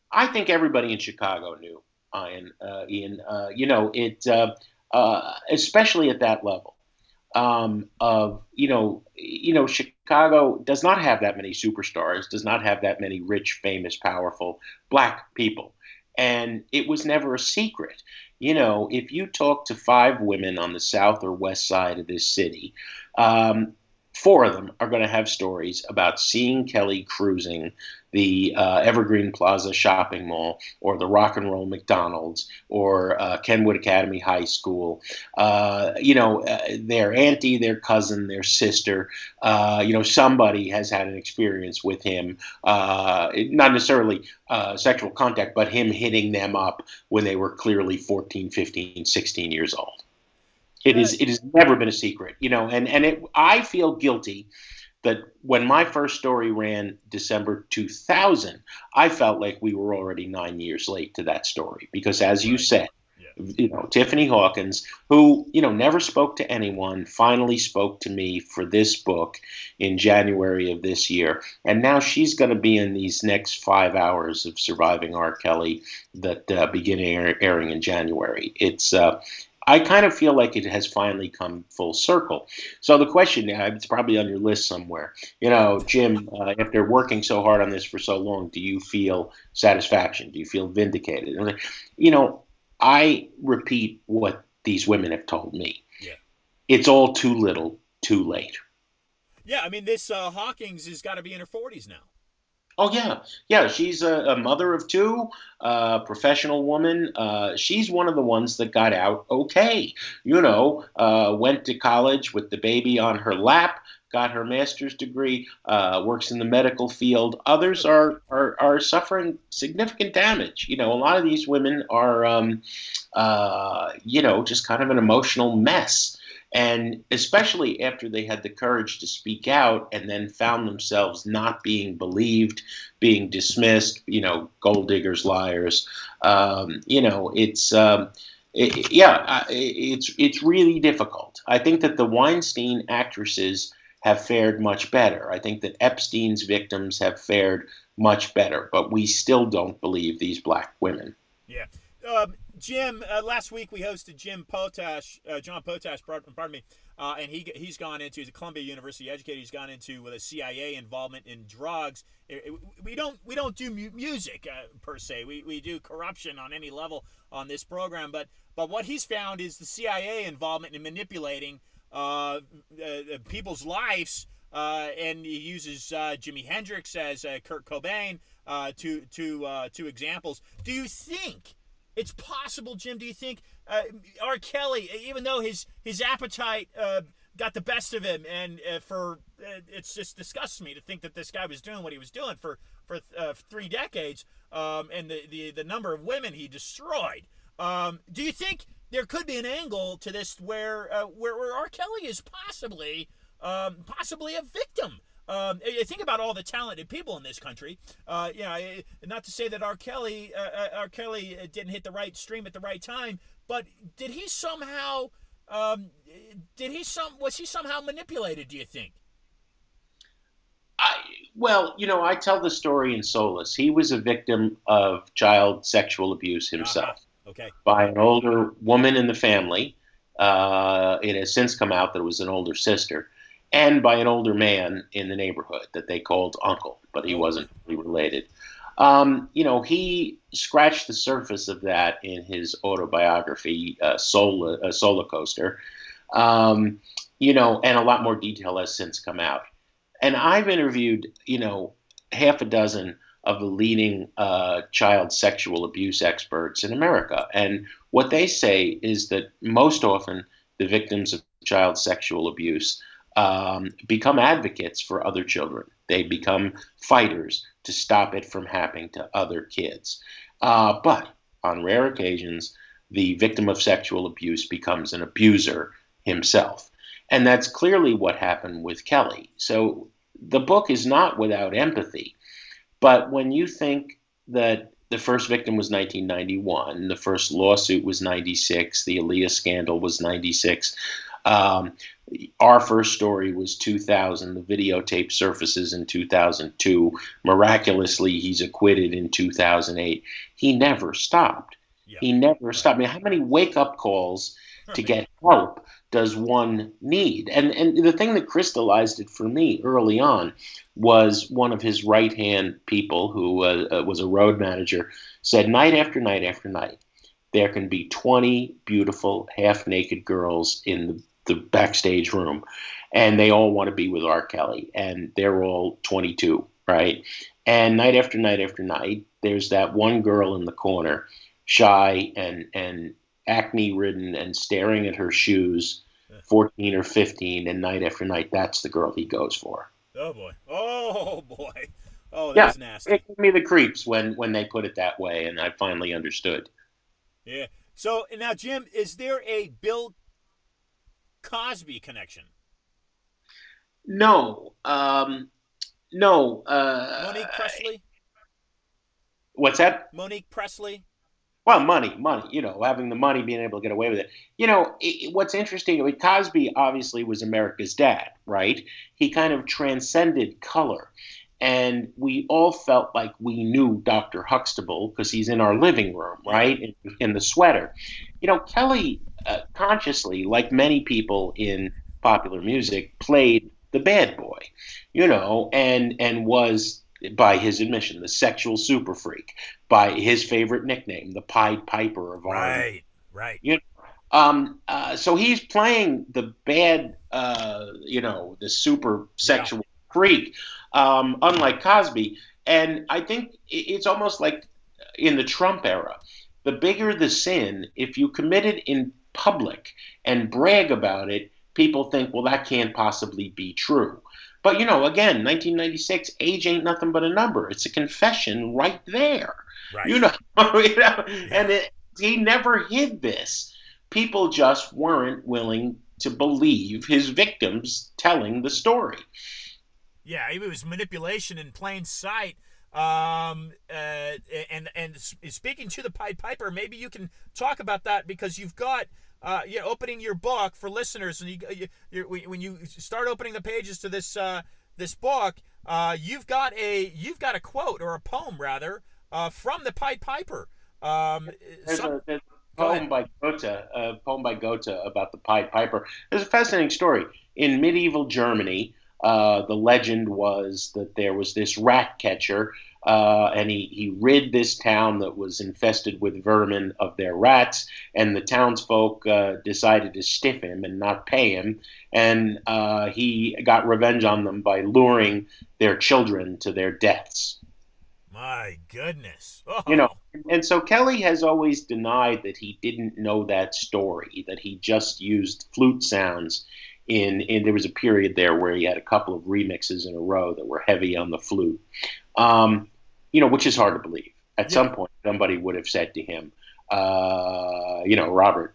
I think everybody in Chicago knew, Ian. Especially at that level. Chicago does not have that many superstars, does not have that many rich, famous, powerful black people. And it was never a secret. If you talk to 5 women on the south or west side of this city, 4 of them are going to have stories about seeing Kelly cruising the Evergreen Plaza shopping mall or the Rock and Roll McDonald's or Kenwood Academy High School. Their auntie, their cousin, their sister, somebody has had an experience with him, not necessarily sexual contact, but him hitting them up when they were clearly 14, 15, 16 years old. It has never been a secret, I feel guilty that when my first story ran December 2000, I felt like we were already 9 years late to that story because, as you said, Tiffany Hawkins, who, never spoke to anyone, finally spoke to me for this book in January of this year. And now she's going to be in these next 5 hours of Surviving R. Kelly that begin airing in January. I kind of feel like it has finally come full circle. So the question, it's probably on your list somewhere. Jim, after working so hard on this for so long, do you feel satisfaction? Do you feel vindicated? I repeat what these women have told me. Yeah. It's all too little, too late. Yeah, I mean, this Hawkins has got to be in her 40s now. Oh, yeah. Yeah, she's a mother of 2, professional woman. She's one of the ones that got out okay. Went to college with the baby on her lap, got her master's degree, works in the medical field. Others are suffering significant damage. A lot of these women are, just kind of an emotional mess. And especially after they had the courage to speak out and then found themselves not being believed, being dismissed, gold diggers, liars. It's really difficult. I think that the Weinstein actresses have fared much better. I think that Epstein's victims have fared much better, but we still don't believe these black women. Yeah. Jim, last week we hosted John Potash, pardon me, and he's gone into the Columbia University educator. He's gone into with a CIA involvement in drugs. We don't do music per se. We do corruption on any level on this program. But what he's found is the CIA involvement in manipulating people's lives. And he uses Jimi Hendrix as Kurt Cobain, two examples. Do you think it's possible, Jim? Do you think R.Kelly, even though his appetite got the best of him, and it just disgusts me to think that this guy was doing what he was doing for 3 decades, and the number of women he destroyed. Do you think there could be an angle to this where R.Kelly is possibly a victim? I think about all the talented people in this country. Not to say that R. Kelly didn't hit the right stream at the right time, but did he somehow was he somehow manipulated, do you think? I tell the story in Soulless. He was a victim of child sexual abuse himself. Okay. By an older woman in the family. It has since come out that it was an older sister. And by an older man in the neighborhood that they called uncle, but he wasn't really related. He scratched the surface of that in his autobiography, Solar Coaster, and a lot more detail has since come out. And I've interviewed, half a dozen of the leading child sexual abuse experts in America. And what they say is that most often the victims of child sexual abuse become advocates for other children. They become fighters to stop it from happening to other kids. But on rare occasions, the victim of sexual abuse becomes an abuser himself. And that's clearly what happened with Kelly. So the book is not without empathy. But when you think that the first victim was 1991, the first lawsuit was 96, the Aaliyah scandal was 96, our first story was 2000. The videotape surfaces in 2002. Miraculously, he's acquitted in 2008. He never stopped. Yeah. He never stopped. I mean, how many wake-up calls to get help does one need? And the thing that crystallized it for me early on was one of his right-hand people who was a road manager said night after night after night, there can be 20 beautiful half-naked girls in the backstage room, and they all want to be with R.Kelly, and they're all 22, right? And night after night after night, there's that one girl in the corner, shy and acne-ridden and staring at her shoes, 14 or 15, and night after night, that's the girl he goes for. Oh, boy. Oh, that's nasty. It gave me the creeps when they put it that way, and I finally understood. Yeah. So, now, Jim, is there a Bill Cosby connection? No. No. Monique Presley? What's that? Monique Presley? Well, money, having the money, being able to get away with it. What's interesting, Cosby obviously was America's dad, right? He kind of transcended color. And we all felt like we knew Dr. Huxtable because he's in our living room, right, in the sweater. Kelly consciously, like many people in popular music, played the bad boy, and was, by his admission, the sexual super freak, by his favorite nickname, the Pied Piper of R&B. Right. So he's playing the bad, the super sexual freak, unlike Cosby. And I think it's almost like in the Trump era, the bigger the sin, if you commit it in public and brag about it, people think, well, that can't possibly be true. But, again, 1996, age ain't nothing but a number. It's a confession right there. Right. And he never hid this. People just weren't willing to believe his victims telling the story. Yeah, it was manipulation in plain sight. And speaking to the Pied Piper, maybe you can talk about that, because you've got opening your book for listeners, and when you start opening the pages to this book, you've got a quote, or a poem rather, from the Pied Piper. There's a poem by Goethe, about the Pied Piper. There's a fascinating story. In medieval Germany, the legend was that there was this rat catcher, and he rid this town that was infested with vermin of their rats, and the townsfolk decided to stiff him and not pay him, and he got revenge on them by luring their children to their deaths. My goodness. Oh. And so Kelly has always denied that he didn't know that story, that he just used flute sounds there was a period there where he had a couple of remixes in a row that were heavy on the flute, which is hard to believe. At some point, somebody would have said to him, Robert.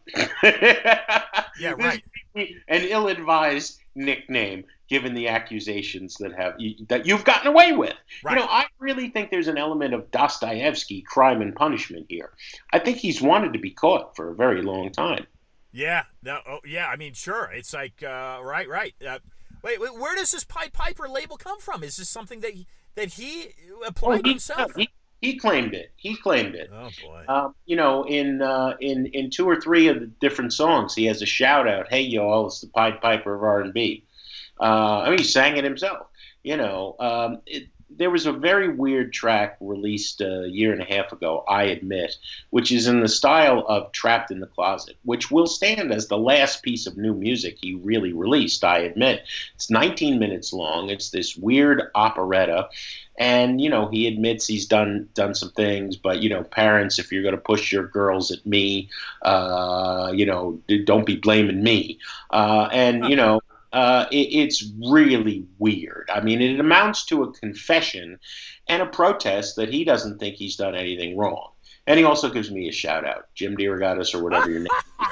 Yeah, right. An ill-advised nickname, given the accusations that you've gotten away with. Right. I really think there's an element of Dostoevsky, Crime and Punishment here. I think he's wanted to be caught for a very long time. Yeah. No. Oh, yeah. I mean, sure. It's like right. Wait. Where does this Pied Piper label come from? Is this something that he applied himself? He claimed it. Oh boy. In 2 or 3 of the different songs, he has a shout out. Hey y'all, it's the Pied Piper of R&B. He sang it himself. There was a very weird track released a year and a half ago, I admit, which is in the style of Trapped in the Closet, which will stand as the last piece of new music he really released, I admit. It's 19 minutes long. It's this weird operetta. And, he admits he's done some things, but, parents, if you're going to push your girls at me, don't be blaming me. It's really weird. I mean, it amounts to a confession and a protest that he doesn't think he's done anything wrong. And he also gives me a shout out, Jim DeRogatis, or whatever your name is.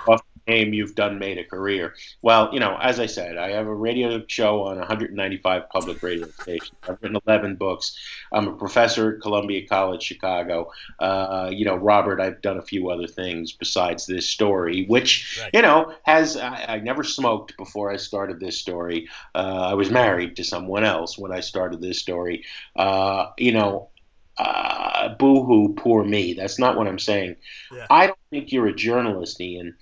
Off the name you've done made a career. Well, as I said, I have a radio show on 195 public radio stations. I've written 11 books. I'm a professor at Columbia College, Chicago. Robert, I've done a few other things besides this story, which, I never smoked before I started this story. I was married to someone else when I started this story. Boo-hoo, poor me. That's not what I'm saying. Yeah. I don't think you're a journalist, Ian,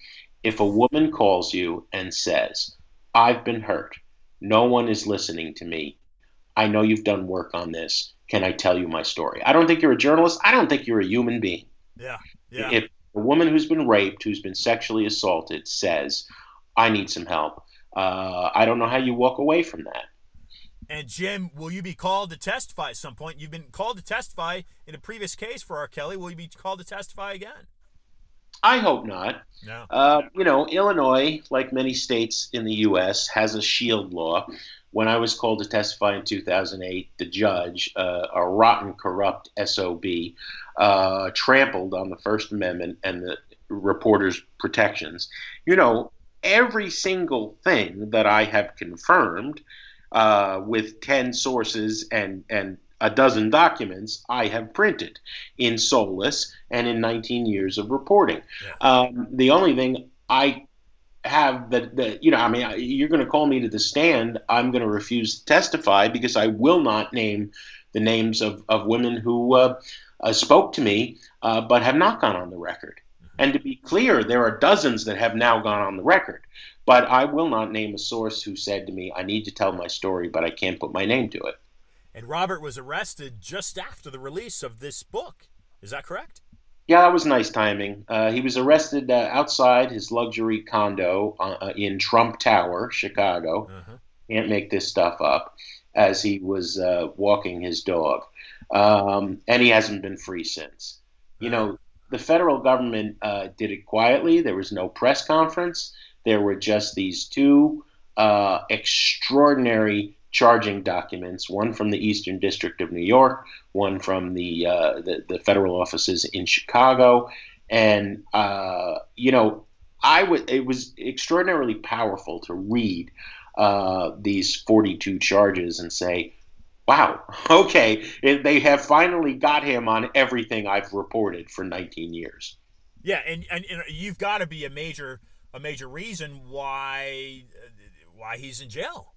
if a woman calls you and says, I've been hurt. No one is listening to me. I know you've done work on this. Can I tell you my story? I don't think you're a journalist. I don't think you're a human being. Yeah. If a woman who's been raped, who's been sexually assaulted, says, I need some help, I don't know how you walk away from that. And Jim, will you be called to testify at some point? You've been called to testify in a previous case for R.Kelly. Will you be called to testify again? I hope not. No. Illinois, like many states in the U.S., has a shield law. When I was called to testify in 2008, the judge, a rotten, corrupt SOB, trampled on the First Amendment and the reporter's protections. Every single thing that I have confirmed with 10 sources and a dozen documents I have printed in Soulless and in 19 years of reporting. Yeah. The only thing I have you're going to call me to the stand, I'm going to refuse to testify because I will not name the names of women who spoke to me but have not gone on the record. Mm-hmm. And to be clear, there are dozens that have now gone on the record. But I will not name a source who said to me, I need to tell my story, but I can't put my name to it. And Robert was arrested just after the release of this book. Is that correct? Yeah, that was nice timing. He was arrested outside his luxury condo in Trump Tower, Chicago. Uh-huh. Can't make this stuff up. As he was walking his dog. And he hasn't been free since. The federal government did it quietly. There was no press conference. There were just these 2 extraordinary charging documents, one from the Eastern District of New York, one from the federal offices in Chicago. And, I it was extraordinarily powerful to read these 42 charges and say, wow, okay, they have finally got him on everything I've reported for 19 years. Yeah, and you've got to be a major reason why he's in jail.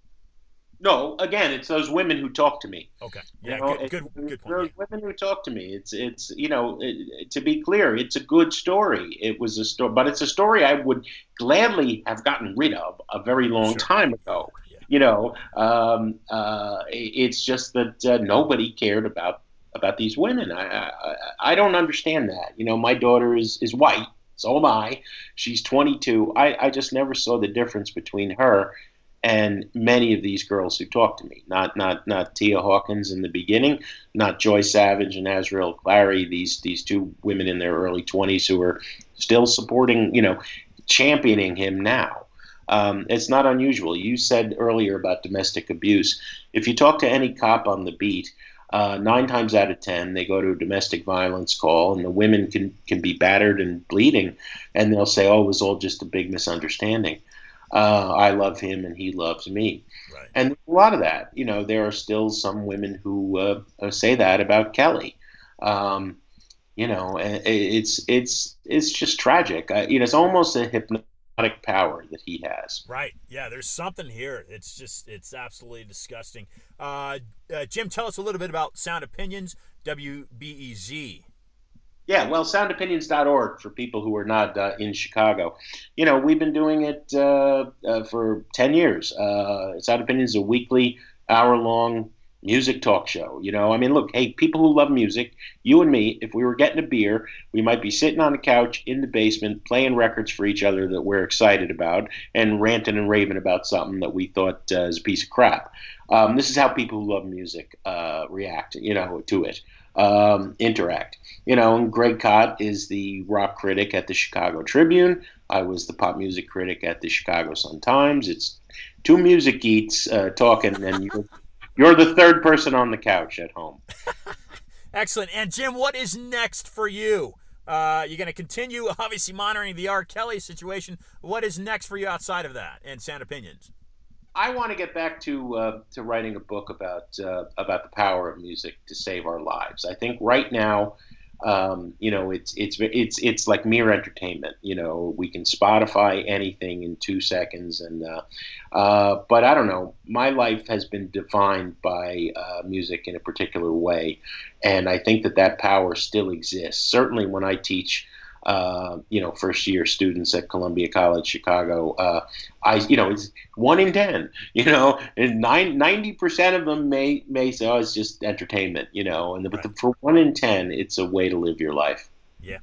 No, again, it's those women who talk to me. Okay, yeah, good point. Those women who talk to me. It's to be clear, it's a good story. It was a story, but it's a story I would gladly have gotten rid of a very long time ago. Yeah. It's just that nobody cared about these women. I don't understand that. My daughter is white, so am I. She's 22. I just never saw the difference between her and many of these girls who talk to me. Not Tia Hawkins in the beginning, not Joy Savage and Azriel Clary, these two women in their early 20s who are still supporting, championing him now. It's not unusual. You said earlier about domestic abuse. If you talk to any cop on the beat, 9 times out of 10, they go to a domestic violence call, and the women can be battered and bleeding, and they'll say, oh, it was all just a big misunderstanding. I love him and he loves me. Right. And a lot of that, there are still some women who say that about Kelly. It's just tragic. It's almost a hypnotic power that he has. Right. Yeah, there's something here. It's absolutely disgusting. Jim, tell us a little bit about Sound Opinions, WBEZ. Yeah, well, soundopinions.org for people who are not in Chicago. We've been doing it for 10 years. Sound Opinions is a weekly, hour-long music talk show. Look, hey, people who love music, you and me, if we were getting a beer, we might be sitting on the couch in the basement playing records for each other that we're excited about and ranting and raving about something that we thought is a piece of crap. This is how people who love music react, to it. Interact. And Greg Kot is the rock critic at the Chicago Tribune. I was the pop music critic at the Chicago Sun-Times. It's two music geeks talking, and you're the third person on the couch at home. Excellent. And Jim, what is next for you? You're going to continue, obviously, monitoring the R.Kelly situation. What is next for you outside of that and Sound Opinions? I want to get back to writing a book about the power of music to save our lives. I think right now, it's like mere entertainment. We can Spotify anything in 2 seconds, and but I don't know. My life has been defined by music in a particular way, and I think that power still exists. Certainly, when I teach first year students at Columbia College Chicago, it's 1 in 10, and 90% of them may say, oh, it's just entertainment, but for 1 in 10, it's a way to live your life. Yeah.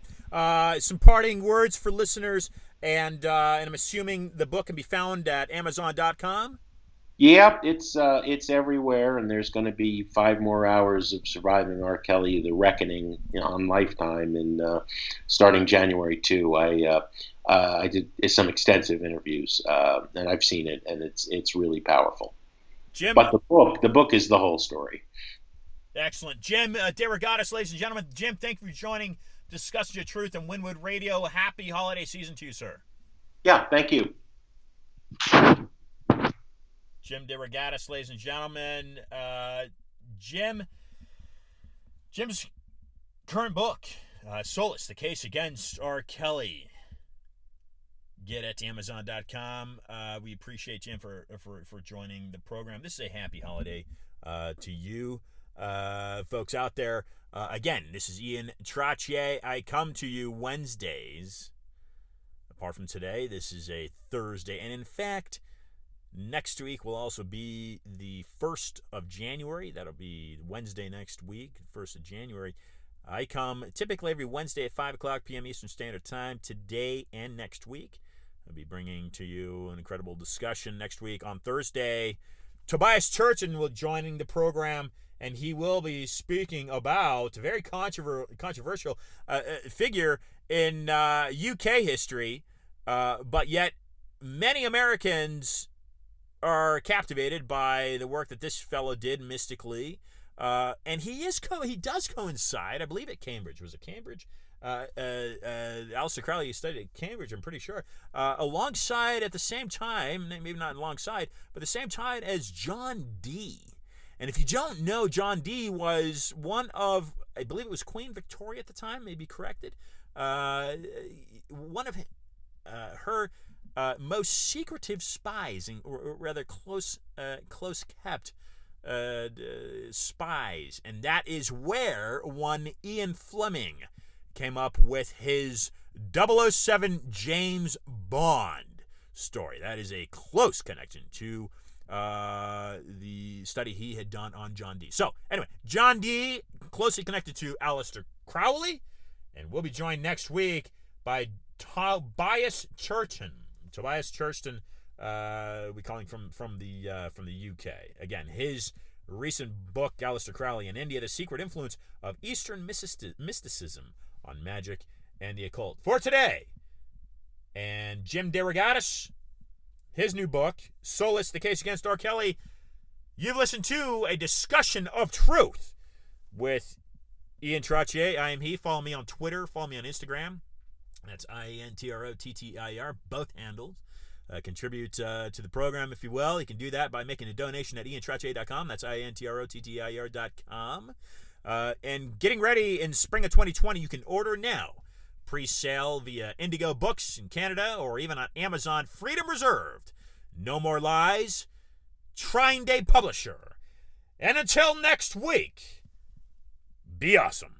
Some parting words for listeners, and I'm assuming the book can be found at Amazon.com. Yeah, it's everywhere, and there's going to be 5 more hours of Surviving R. Kelly: The Reckoning on Lifetime, and starting January 2. I did some extensive interviews, and I've seen it, and it's really powerful. Jim, but the book is the whole story. Excellent, Jim DeRogatis, ladies and gentlemen. Jim, thank you for joining Discussing Your Truth on Wynwood Radio. Happy holiday season to you, sir. Yeah, thank you. Jim DeRogatis, ladies and gentlemen. Jim's current book, Soulless, The Case Against R.Kelly. Get it to Amazon.com. We appreciate Jim for joining the program. This is a happy holiday to you folks out there. Again, this is Ian Trottier. I come to you Wednesdays. Apart from today, this is a Thursday. And in fact, next week will also be the 1st of January. That'll be Wednesday next week, 1st of January. I come typically every Wednesday at 5 o'clock p.m. Eastern Standard Time, today and next week. I'll be bringing to you an incredible discussion next week. On Thursday, Tobias Churchin will joining the program, and he will be speaking about a very controversial figure in UK history, but yet many Americans are captivated by the work that this fellow did mystically, and he does coincide, I believe, at Cambridge. Was it Cambridge? Aleister Crowley studied at Cambridge, I'm pretty sure, alongside at the same time, maybe not alongside, but the same time as John Dee. And if you don't know, John Dee was one of, I believe it was Queen Victoria at the time, maybe corrected, one of her most secretive spies, or rather close kept spies. And that is where one Ian Fleming came up with his 007 James Bond story. That is a close connection to the study he had done on John Dee. So, anyway, John Dee, closely connected to Aleister Crowley, and we'll be joined next week by Tobias Churton. Tobias Churton, we call him from the UK. Again, his recent book, Aleister Crowley in India: The Secret Influence of Eastern Mysticism on Magic and the Occult. For today, and Jim DeRogatis, his new book, Soulless, The Case Against R.Kelly. You've listened to a discussion of truth with Ian Trottier. I am he. Follow me on Twitter. Follow me on Instagram. That's INTROTTIER, both handles. Contribute to the program, if you will. You can do that by making a donation at iantrottier.com. That's INTROTTIER.com. And getting ready in spring of 2020, you can order now. Pre-sale via Indigo Books in Canada or even on Amazon. Freedom reserved. No More Lies. Trine Day Publisher. And until next week, be awesome.